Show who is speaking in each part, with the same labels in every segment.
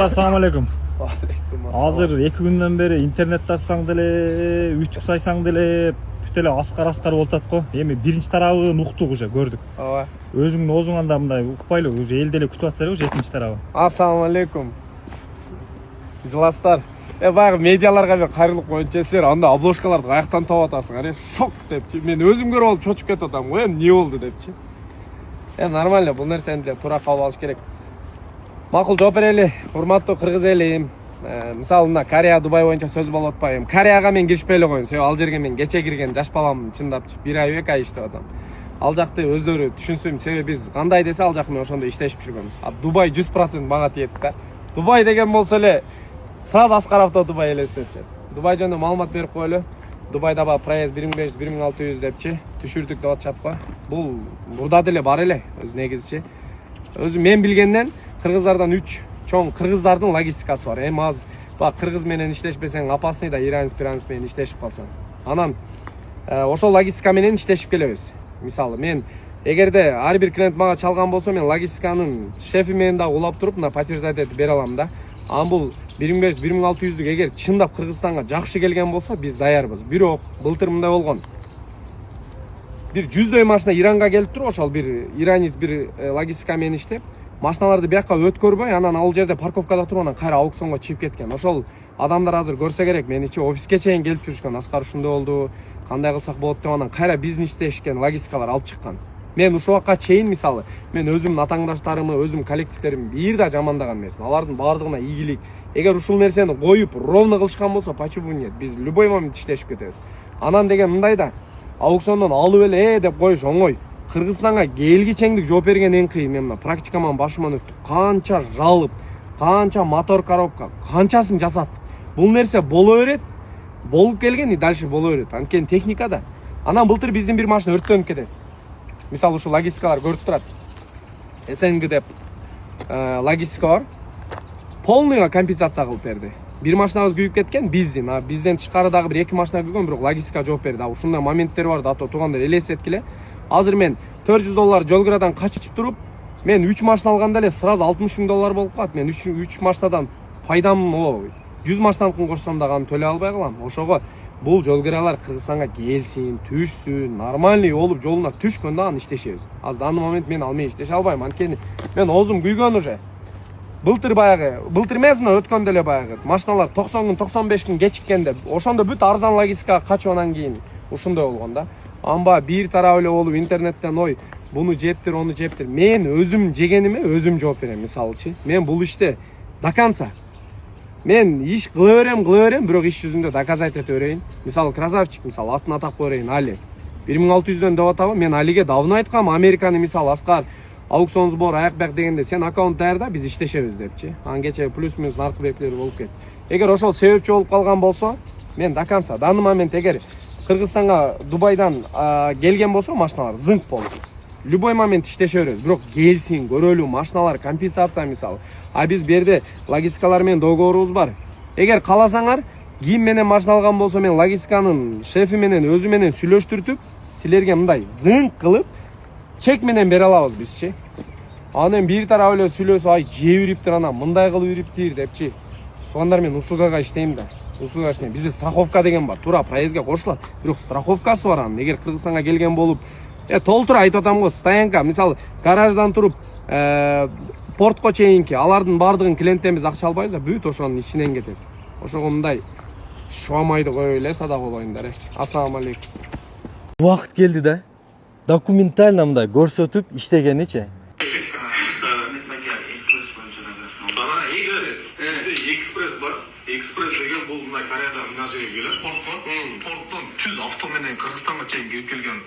Speaker 1: Достар, assalamu алейкум. Азыр
Speaker 2: Алейкум
Speaker 1: 2 күндөн бери интернет тассаң деле, YouTube сайсаң деле бүт эле аскар болуп атат го. Эми биринчи тарабын уктук уже, көрдүк.
Speaker 2: Ооба.
Speaker 1: Өзүңдүн оозуңан да мындай укпайлы, уже эл деле күтүп атса эле уже экинчи тарабы.
Speaker 2: Ассаламу алейкум. Жыластар. Баягы медиаларга бир кайрылып коюнчу силер анда обложкаларды каяктан таап атасыңар? Шок депчи. Мен өзүм көрүп алып чочуп кетип атам го. Эмне болду депчи. Нормально, бул нерсени деле туура кабыл алыш керек. Макул жооп берели, урматтуу кыргыз эли. Мисалы мына Корея, Дубай боюнча сөз болуп атпайбы. Кореяга мен киришпей эле коюн. Себеби ал жерге мен кече кирген жаш балам чындапчы 1 ай 2 ай иштеп атам. Ал жакты өздөрү түшүнсүн. Себеби биз кандай десе ал жак мен ошондой иштешип жүргөнбүз. Дубай 100% мага тиет да. Дубай деген болсо эле сразу Аскаровдо Дубай элестетчи. Дубай жөнүндө маалымат берип коелу. Дубайда ба проезд 1500-1600 депчи түшүрдүк деп атышат го. Бул мурда деле бар эле өз негизичи. Өзү мен билгенден кыргыздардан 3 чоң кыргыздардын логистикасы бар. Эми аз бак кыргыз менен иштешпесең опасный да иранец менен иштешип калсаң. Анан ошол логистика менен иштешип келебиз. Мисалы мен эгерде ар бир клиент мага чалган болсо мен логистиканын шефи менен да улап туруп мына подтверждать этип бере алам да. Анан бул 1500-1600 эгер чындап Кыргызстанга жакшы келген болсо биз даярбыз. Бирок былтыр мындай болгон. Бир 100дөй машина Иранга келип туруп, ошол бир иранец бир логистика менен иштеп, машиналарды бияка өткөрбөй, анан ал жерде парковкада туруп, анан кайра аукционго чыгып кеткен. Ошол адамдар азыр көрсө керек, меничи офиске чейин келип жүрүшкөн. Аскар ушундай болду, кандай кылсак болот деп анан кайра бизнестешкен логистикалар алып чыккан. Мен ушул вакытка чейин мисалы, мен өзүмдүн атаңдаштарымы, өзүм коллективтеримди бир да жамандаган эмесмин. Алардын баардыгына ийгилик. Эгер ушул нерсени коюп, ровно кылышкан болсо, почему нет? Биз любой момент иштешип кетебиз. Анан деген мындай да, аукциондон алып эле деп коюш оңой. Кыргызстанга келгичеңдик жооп берген эң кыйын. Мен мына практикаман башыман өттү. Канча жалып, канча мотор коробка, канчасын жасаттык. Бул нерсе боло берет. Болуп келген и дальше боло берет. Анткени техникада. Анан былтыр биздин бир машина өрттөнүп кетет. Мисалы ушул логистикалар көрүп турат. СНГ деп логистика бар. Полныйга компенсация кылып берди. Бир машинабыз күйүп кеткен, бизден тышкары дагы бир 2 машина күйгөн, бирок логистика жооп берди. Ушундай моменттер бар да, ато туугандар элестеткиле. Азыр мен $400 жолгурадан качып туруп, мен 3 машина алганда эле сразу $60,000 болуп калат. Мен 3 машинадан пайдам 100 машинаныкын кошсом дагы аны төлөй албай калам. Ошого бул жолгуралар Кыргызстанга келсин, түшсүн, нормальный болуп жолуна түшкөндө аны иштешебиз. Аз данный момент мен ал менен иштеше албайм. Анткени мен оозум күйгөн уже. Былтыр эмес, мына өткөндө эле баягы машиналар 90 күн, 95 күн кечиккенде, ошондо бүт арзан логистикага качып кийин ушундай болгон да. Амба бир тарап эле болуп интернеттен буну жептир, ону жептир. Мен өзүм жегениме өзүм жооп берем, мисалычы. Мен бул иште до конца. Мен иш кыла берем, бирок иш жүзүндө доказать ете берейин. Мисалы красавчик, мисалы атын атап коеюн, Али. 1600дөн деп атабы, мен Алиге давно айткам, Американы мисалы Аскар аукцион сбор аяк-бак дегенде сен аккаунт даярда, биз иштешебиз депчи. Анан кече плюс-минус наркы белгилери болуп кетти. Эгер ошол себепчи болуп калган болсо, мен до конца данный момент эгер Кыргызстанга Дубайдан келген болсо машиналар зыңк болот. Любой момент иштеше беребиз, бирок келсин, көрөлү, машиналар компенсация мисалы. Биз берде логистикалар менен договорубуз бар. Эгер кааласаңар, ким менен машина алган болсо мен логистиканын шефи менен өзү менен сүйлөштүртүп, силерге мындай зыңк кылып чек менен бере алабыз бизчи. Анан бир тарап эле сүйлөсө, жеп уриптир анан мындай кылып уриптир депчи. Туугандар, мен услугага иштейм да. Бизде страховка деген бар. Туура проездге кошулат. Бирок страховкасы бар анын. Эгер Кыргызстанга келген болуп, толтура айтып атам го, стоянка, мисалы, гараждан туруп, портко чейинки, алардын баардыгын клиенттен биз акча албайбыз да, бүт ошонун ичинен кетет. Ошого мындай шуамайды коюп эле сада болоюндар. Ассаламу алейкум.
Speaker 3: Убакыт келди да. Документально мындай көрсөтүп иштегеничи.
Speaker 4: Экспресс бар. Экспресс деген бул мына Кореяда мына жерге келет, порттон түз авто менен Кыргызстанга чейин кирип келген.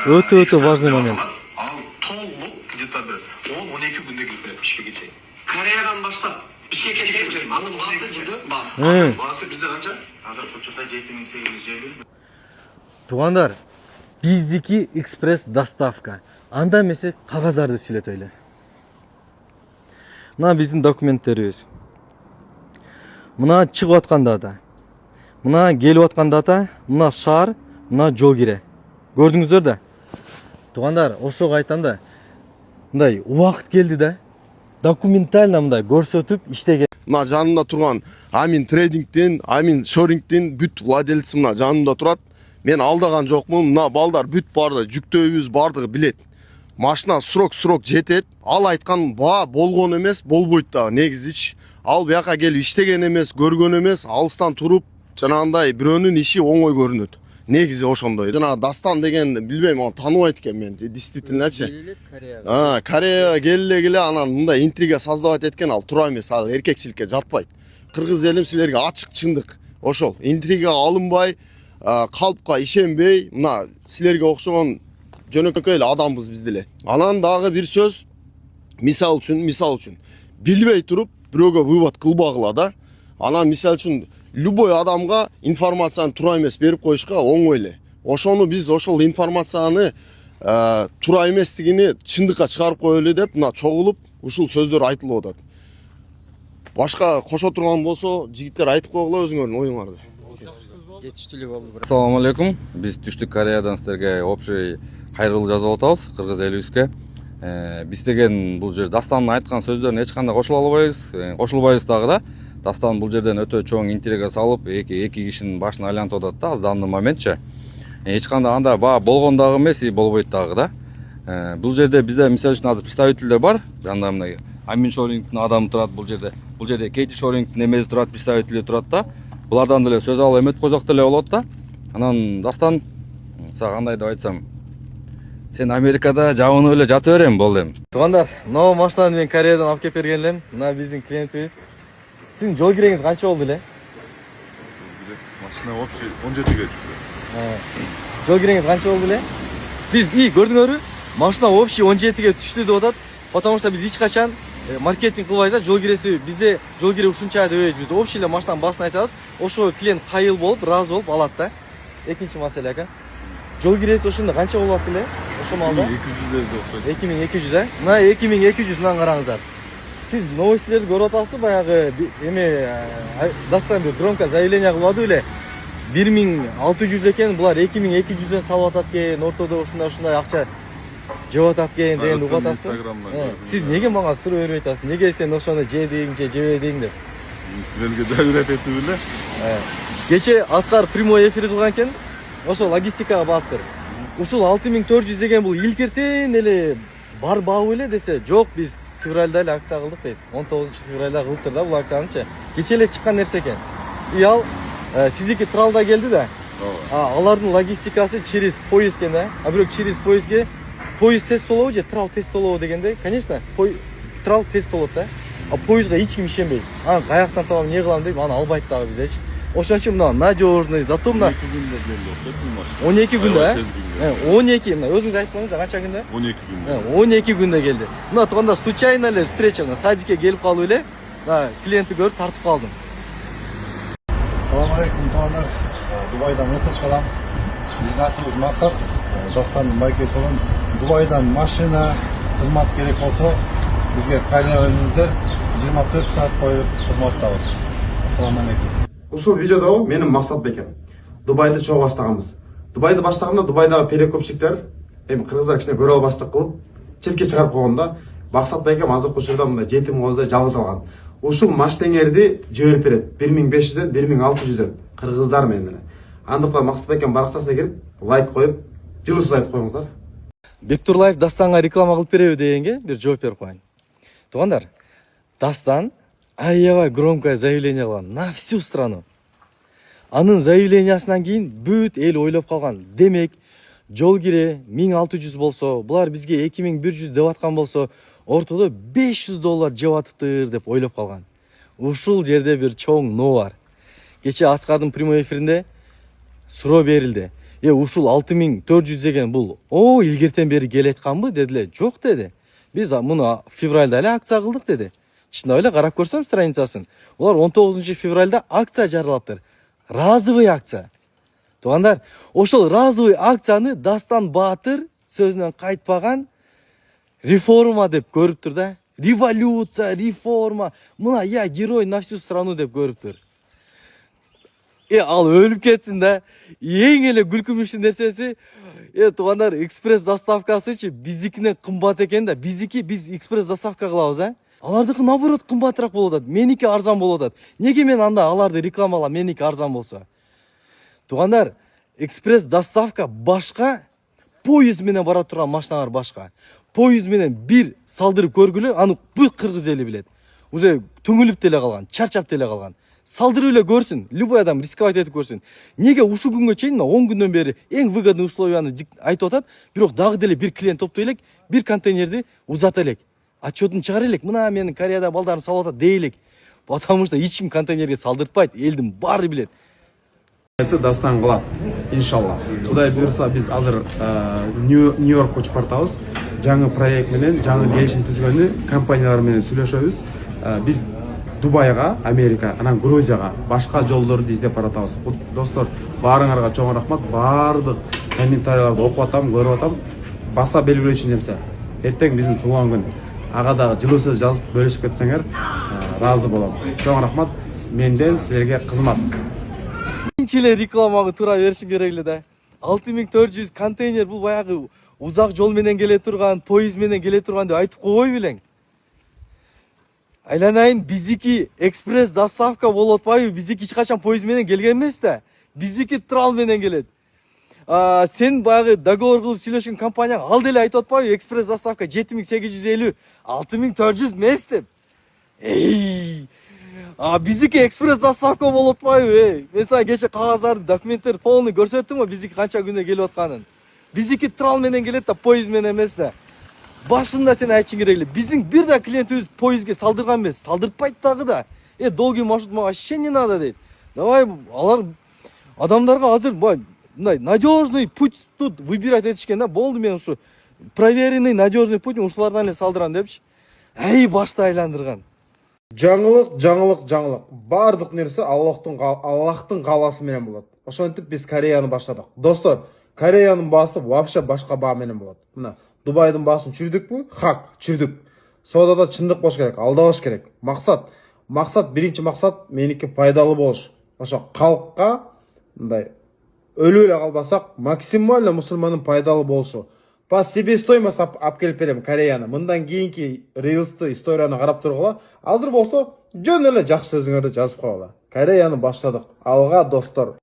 Speaker 3: Өтө важный момент.
Speaker 4: Ал толук где-то бир 10-12 күндө кирип келет Бишкекке чейин. Кореядан баштап Бишкекке чейин. Анын баасы бизде канча? Азыр почта 7800
Speaker 3: Туугандар, биздики экспресс доставка. Анда эмесе кагаздарды сүйлөтөйлү. Мына биздин документтерибиз. Мына чыгып аткан дата. Мына келип аткан дата, мына шаар, мына жол кире. Көрдүңүздөр да? Туугандар, ошого айтам да. Мындай убакыт келди да. документально мындай көрсөтүп иштеген.
Speaker 5: Мына жанымда турган Амин трейдингдин, Амин шорингдин бүт владельци мына жанымда турат. Мен алдаган жокмун. Мына балдар бүт барды, жүктөөбүз бардыгы билет. Машина срок жетет. Ал айткан баа болгон эмес, болбойт да негизич. Ал бияка келип иштеген эмес, көргөн эмес, алыстан туруп жанагындай бирөөнүн иши оңой көрүнөт. Негизи ошондой. Жана Дастан деген билбейм, аны тааныбайт экен мен. Действительночи. Кореяга келе анан мындай интрига создавать эткен ал туура эмес, ал эркекчиликке жатпайт. Кыргыз элим силерге ачык чындык. Ошол интригага алынбай, калпка ишенбей, мына силерге окшогон жөнөкөй эле адамбыз биз деле. Анан дагы бир сөз, мисал үчүн билбей туруп бирөөгө вывод кылбагыла да. Анан мисал үчүн любой адамга информацияны туура эмес берип коюшка оңой эле. Ошону биз ошол информацияны туура эместигини чындыкка чыгарып коелу деп мына чогулуп ушул сөздөр айтылып атат. Башка кошо турган болсо жигиттер айтып койгула өзүңөрдүн оюңарды.
Speaker 6: Ассаламу алейкум. Биз Түштүк Кореядан силерге общий кайрылуу жазып атабыз кыргыз элибизге. Биз деген бул жер Дастандын айткан сөздөрүнө эч кандай кошулбайбыз дагы да. Дастан бул жерден өтө чоң интрига салып, эки кишинин башын айлантып атат да, данный моментче. Эч кандай анда баа болгон дагы эмес, болбойт дагы да. Бул жерде бизде мисалы үчүн азыр представительдер бар. Жанда мына Амин шорингдин адамы турат бул жерде. Бул жерде Кейти шорингдин эмеси турат, представители турат да. Булардан деле сөз алып эметип койсок деле болот да. Анан Дастан сага кандай деп айтсам, сен Америкада жабынып эле жата берем болду эми.
Speaker 3: Туугандар, мына машинаны мен Кореядан алып келип берген элем. Мына биздин клиентибиз. Сиздин жол киреңиз канча болду эле?
Speaker 7: Машина вообще 17ге түштү.
Speaker 3: Жол киреңиз канча болду эле? Биз көрдүңөрбү? Машина вообще 17ге түштү деп атат. Потому что биз эч качан маркетинг кылбайбыз, жол киреси бизде жол кире ушунча дебейбиз. Биз общий эле машинанын баасын айтабыз. Ошо клиент кайыл болуп, разы болуп алат да. Экинчи маселе ака. Жол киреси ошондо канча болот эле? Ошо малда
Speaker 7: 2200 окшойт.
Speaker 3: 2200 а? Мына 2200 мындан караңыздар. Сиз новостьлерди көрүп атасызбы? Баягы эме Дастан бир громко заявление кылбады эле. 1600 экен, булар 2200дөн салып атат экен, ортодо ушундай акча жеп атат экен деген угуп атасызбы? Сиз неге мага суроо бербей атасыз? Неге сен ошону жедиң же жебедиң деп?
Speaker 7: Силерге да үйрөтөтүп эле.
Speaker 3: Кече Аскар прямой эфир кылган экен. Ошо логистикага барыптыр. Ушул 6400 деген бул илгертен эле бар бабы эле десе, жок биз февралда эле акция кылдык дейт. 19 февралда кылыптыр да бул акциянычы. Кече эле чыккан нерсе экен. И ал сиздики тралда келди да. Алардын логистикасы через поезд экен да. А бирок через поездге поезд тест болобу же трал тест болобу дегенде, конечно, трал тест болот да. А поездга эч ким ишенбейт. Аны каяктан табам, эмне кылам деп, аны албайт дагы биздечи. Ошон үчүн мына надежный, зато мына 12 күндө, 12, мына өзүңүз айтсаңыз канча күндө?
Speaker 7: 12 күндө.
Speaker 3: 12 күндө келди. Мына тууганда случайно эле встреча, мына садикке келип калып эле, клиентти көрүп тартып калдым.
Speaker 8: Assalamu alaikum tуугандар. Дубайдан ысык салам. Биздин атыбыз Максат, Дастандын байкеси болом. Дубайдан машина, кызмат керек болсо, бизге кайра бериңиздер. 24 саат бою кызматтабыз. Assalamu alaikum.
Speaker 9: Ушул видеодо менин Максат бекем. Дубайды чогуу баштаганбыз. Дубайды баштаганда Дубайдагы перекупщиктер эми кыргыздар кичине көрө албаштык кылып, чирке чыгарып койгонда Максат бекем азыркы учурда мындай жетим козда жалгыз калган. Ушул маштеңерди жиберип берет. 1500дөн 1600дөн кыргыздар менен эле. Андыктан Максат бекем баракчасына кирип, лайк коюп, жылуусуз айтып коюңуздар.
Speaker 3: Бектурлаев Дастанга реклама кылып береби дегенге бир жооп берип коеюн. Туугандар, Дастан аябай громкое заявление кылган на всю страну. Анын заявлениясынан кийин бүт эл ойлоп калган. Демек, жол кире 1600 болсо, булар бизге 2100 деп аткан болсо, ортодо $500 жеп атыптыр деп ойлоп калган. Ушул жерде бир чоң но бар. Кече Аскардын прямой эфиринде суроо берилди. Ушул 6400 деген бул илгертен бери келатканбы дедиле. Жок деди. Биз муну февралда эле акция кылдык деди. Чындап эле карап көрсөм страницасын. Улар 19 февралда акция жарыялаптыр. Разовый акция. Туугандар, ошол разовый акцияны Дастан Баатыр сөзүнөн кайтпаган реформа деп көрүптүр да. Революция, реформа. Мына герой на всю страну деп көрүптүр. Ал өлүп кетсин да. Эң эле күлкүмүштүү нерсеси, туугандар, экспресс доставкасычы биздикинен кымбат экен да. Биз экспресс доставка кылабыз, Алардыкы наоборот кымбатыраак болуп атат. Меники арзан болуп атат. Неге мен анда аларды рекламалап, меники арзан болсо? Туугандар, экспресс доставка башка, поезд менен бара турган машиналар башка. Поезд менен бир салдырып көргүлө, аны бүт кыргыз эли билет. Уже түңүлүп деле калган, чарчап деле калган. Салдырып эле көрсүн, любой адам рисковать этип көрсүн. Неге ушу күнгө чейин 10 күндөн бери эң выгодный условияны айтып атат, бирок дагы деле бир клиент топтой элек, бир контейнерди узата элек. Отчетун чыгара элек, мына менин Кореяда балдарым салып атат дей элек. Потому что эч ким контейнерге салдыртпайт, элдин баары билет.
Speaker 9: Дастан кылат иншалла. Кудай буйрса биз азыр Нью-Йоркко учуп баратабыз. Жаңы проект менен жаңы келишим түзгөнү компаниялар менен сүйлөшөбүз. Биз Дубайга, Америка, анан Грузияга башка жолдорду издеп баратабыз. Достор, баарыңарга чоң рахмат. Баардык комментарийларды окуп атам, көрүп атам. Баса белгилөөчү нерсе. Эртең биздин туулган күн. Ага дагы жылуу сөз жазып бөлүшүп кетсеңер, ыраазы болом. Чоң рахмат. Менден силерге кызмат.
Speaker 3: Биринчи эле рекламага туура беришим керек эле да. 6400 контейнер бул баягы узак жол менен келе турган, поезд менен келе турган деп айтып койбой белең. Айланайын, биздики экспресс доставка болуп атпайбы? Биздики эч качан поезд менен келген эмес да. Биздики трал менен келет. Сен баягы договор кылып сүйлөшкөн компанияң ал деле айтып атпайбы? Экспресс доставка 7850, 6400 эмес деп. Биздики экспресс доставка болуп атпайбы? Мен сага кече кагаздарды, документтерди полный көрсөттүм го биздики канча күндө келип атканын. Биздики трал менен келет да, поезд менен эмес да. Башында сен айтчың керек эле. Биздин бир да клиентибиз поездге салдырган эмес, салдыртпайт дагы да. Долгий маршрут мага вообще не надо дейт. Давай алар адамдарга азыр мындай надежный путь тут выбирать этишкен да. Болду, мен ушу проверенный надежный путь ушулардан эле салдырам депчи. Башты айландырган.
Speaker 9: Жаңылык. Бардык нерсе Аллахтын кааласы менен болот. Ошентип биз Кореяны баштадык. Достор, Кореянын баасы вообще башка баа менен болот. Мына Дубайдын баасын чүрдүкпү? Хак, чүрдүк. Соодада чындык болуш керек, алдабаш керек. Максат, биринчи максат меники пайдалуу болуш. Ошо калкка мындай өлүп эле калбасак, максимально мусулмандын пайдалуу болушу. По себестоимость алып келип берем Кореяны. Мындан кийинки рилсты, историяны карап тургула. Азыр болсо жөн эле жакшы сөзүңөрдү жазып койгула. Кореяны баштадык. Алга достор.